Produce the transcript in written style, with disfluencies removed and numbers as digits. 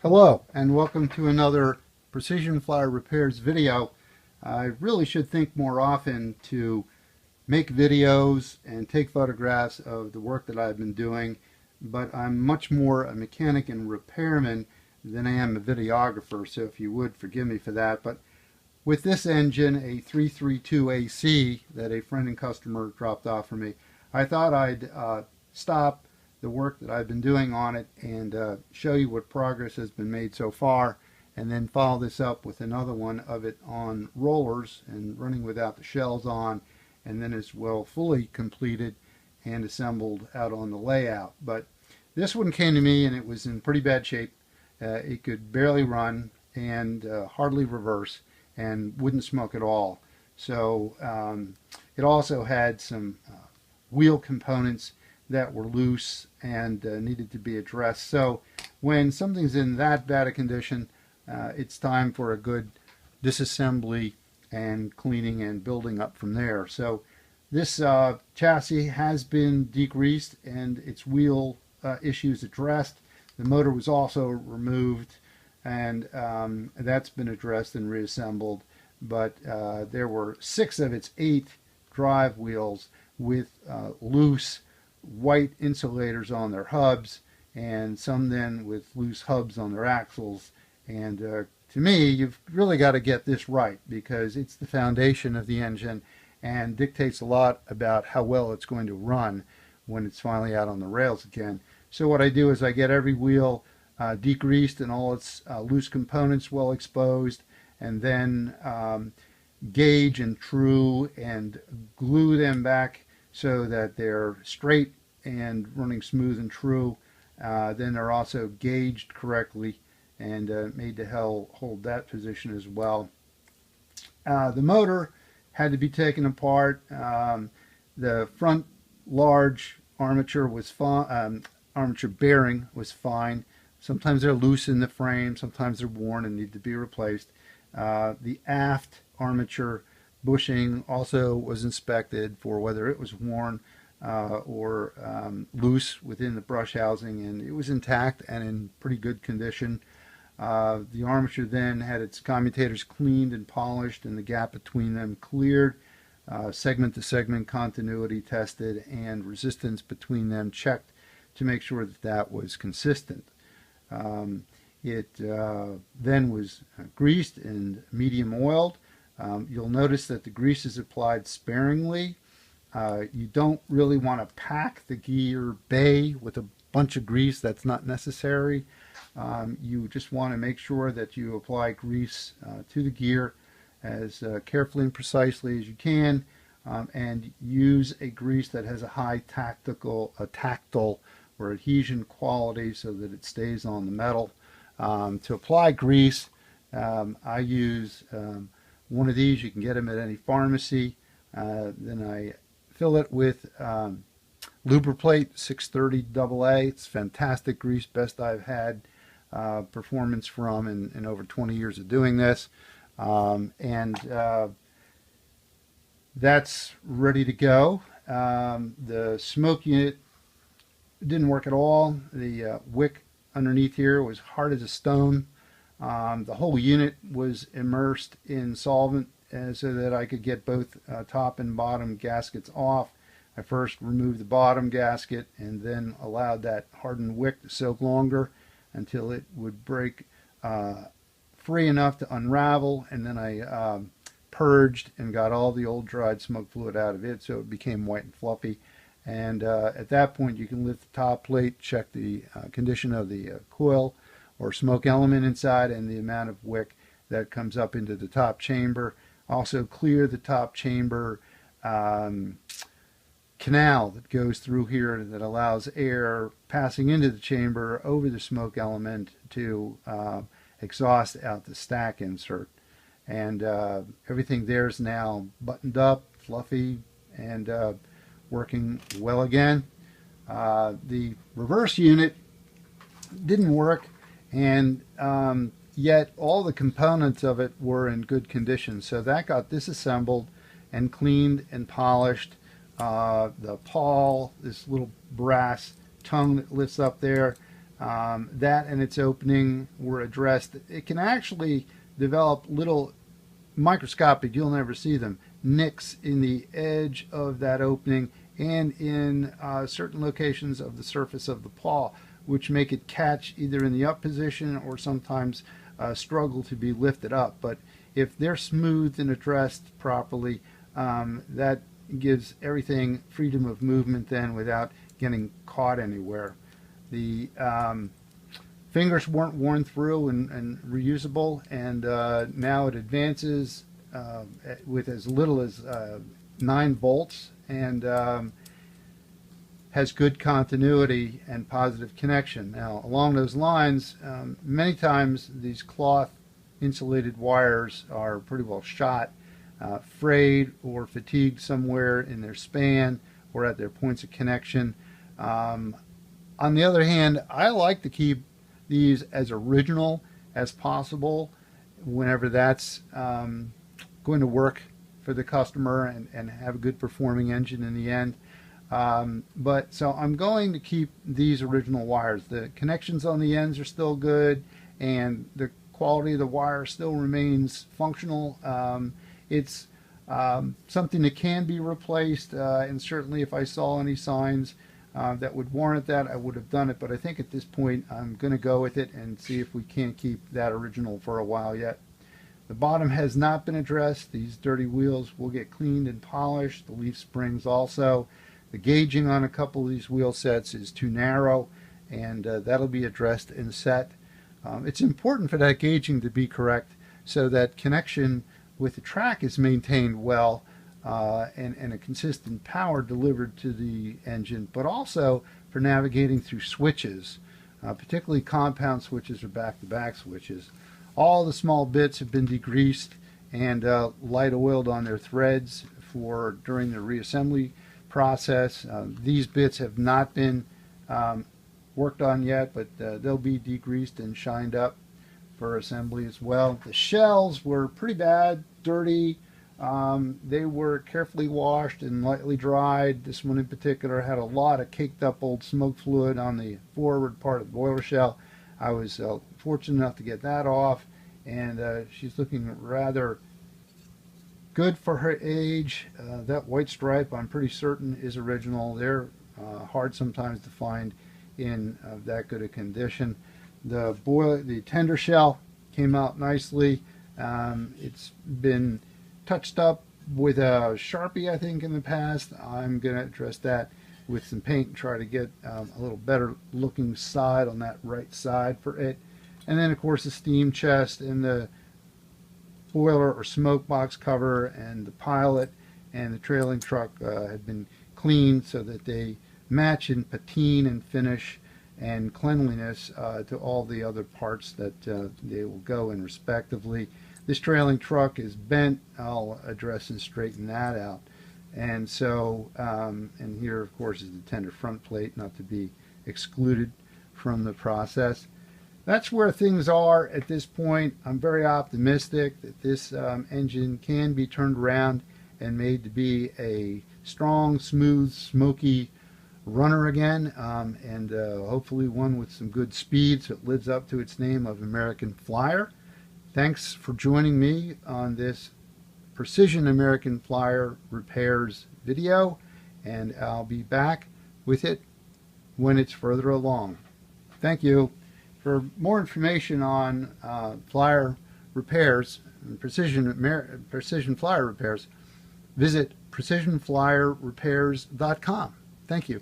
Hello and welcome to another Precision Flyer Repairs video. I really should think more often to make videos and take photographs of the work that I've been doing, but I'm much more a mechanic and repairman than I am a videographer, so if you would forgive me for that. But with this engine, a 332 AC that a friend and customer dropped off for me, I thought I'd stop the work that I've been doing on it and show you what progress has been made so far, and then follow this up with another one of it on rollers and running without the shells on, and then as well fully completed and assembled out on the layout. But this one came to me and it was in pretty bad shape. It could barely run and hardly reverse and wouldn't smoke at all. So it also had some wheel components that were loose and needed to be addressed. So when something's in that bad a condition, it's time for a good disassembly and cleaning and building up from there. So this chassis has been degreased and its wheel issues addressed. The motor was also removed, and that's been addressed and reassembled. But there were 6 of its 8 drive wheels with loose white insulators on their hubs, and some then with loose hubs on their axles. And to me, you've really got to get this right, because it's the foundation of the engine and dictates a lot about how well it's going to run when it's finally out on the rails again. So what I do is I get every wheel degreased and all its loose components well exposed, and then gauge and true and glue them back so that they're straight and running smooth and true. Then they're also gauged correctly and made to hold that position as well. The motor had to be taken apart. The front large armature was armature bearing was fine. Sometimes they're loose in the frame, sometimes they're worn and need to be replaced. The aft armature bushing also was inspected for whether it was worn or loose within the brush housing, and it was intact and in pretty good condition. The armature then had its commutators cleaned and polished and the gap between them cleared, segment to segment continuity tested, and resistance between them checked to make sure that that was consistent. It then was greased and medium oiled. You'll notice that the grease is applied sparingly. You don't really want to pack the gear bay with a bunch of grease. That's not necessary. You just want to make sure that you apply grease to the gear as carefully and precisely as you can, and use a grease that has a high tactile or adhesion quality so that it stays on the metal. To apply grease, I use one of these. You can get them at any pharmacy. Then I fill it with Lubriplate 630 AA. It's fantastic grease, best I've had performance from in over 20 years of doing this. That's ready to go. The smoke unit didn't work at all. The wick underneath here was hard as a stone. The whole unit was immersed in solvent so that I could get both top and bottom gaskets off. I first removed the bottom gasket and then allowed that hardened wick to soak longer until it would break free enough to unravel, and then I purged and got all the old dried smoke fluid out of it so it became white and fluffy. And at that point you can lift the top plate, check the condition of the coil or smoke element inside and the amount of wick that comes up into the top chamber. Also clear the top chamber canal that goes through here that allows air passing into the chamber over the smoke element to exhaust out the stack insert. And everything there is now buttoned up, fluffy, and working well again. The reverse unit didn't work, and yet all the components of it were in good condition. So that got disassembled and cleaned and polished. The pawl, this little brass tongue that lifts up there, that and its opening were addressed. It can actually develop little microscopic, you'll never see them, nicks in the edge of that opening and in certain locations of the surface of the paw, which make it catch either in the up position or sometimes struggle to be lifted up. But if they're smoothed and addressed properly, that gives everything freedom of movement then without getting caught anywhere. The fingers weren't worn through and reusable, and now it advances with as little as 9 volts and has good continuity and positive connection. Now, along those lines, many times these cloth insulated wires are pretty well shot, frayed or fatigued somewhere in their span or at their points of connection. On the other hand, I like to keep these as original as possible whenever that's going to work for the customer and have a good performing engine in the end. So I'm going to keep these original wires. The connections on the ends are still good and the quality of the wire still remains functional. It's something that can be replaced, and certainly if I saw any signs that would warrant that, I would have done it. But I think at this point I'm going to go with it and see if we can't keep that original for a while yet. The bottom has not been addressed. These dirty wheels will get cleaned and polished. The leaf springs also. The gauging on a couple of these wheel sets is too narrow, and that'll be addressed and set. It's important for that gauging to be correct so that connection with the track is maintained well, and a consistent power delivered to the engine, but also for navigating through switches, particularly compound switches or back-to-back switches. All the small bits have been degreased and light oiled on their threads during the reassembly process. These bits have not been worked on yet, but they'll be degreased and shined up for assembly as well. The shells were pretty bad, dirty. They were carefully washed and lightly dried. This one in particular had a lot of caked up old smoke fluid on the forward part of the boiler shell. I was fortunate enough to get that off, and she's looking rather good for her age. That white stripe, I'm pretty certain, is original. They're hard sometimes to find in that good a condition. The tender shell came out nicely. It's been touched up with a Sharpie, I think, in the past. I'm going to address that with some paint and try to get a little better looking side on that right side for it. And then, of course, the steam chest and the boiler or smoke box cover and the pilot and the trailing truck have been cleaned so that they match in patina and finish and cleanliness to all the other parts that they will go in respectively. This trailing truck is bent. I'll address and straighten that out. And so, and here of course is the tender front plate, not to be excluded from the process. That's where things are at this point. I'm very optimistic that this engine can be turned around and made to be a strong, smooth, smoky runner again, and hopefully one with some good speed so it lives up to its name of American Flyer. Thanks for joining me on this Precision American Flyer repairs video, and I'll be back with it when it's further along. Thank you. For more information on Flyer repairs, Precision Flyer repairs, visit precisionflyerrepairs.com. Thank you.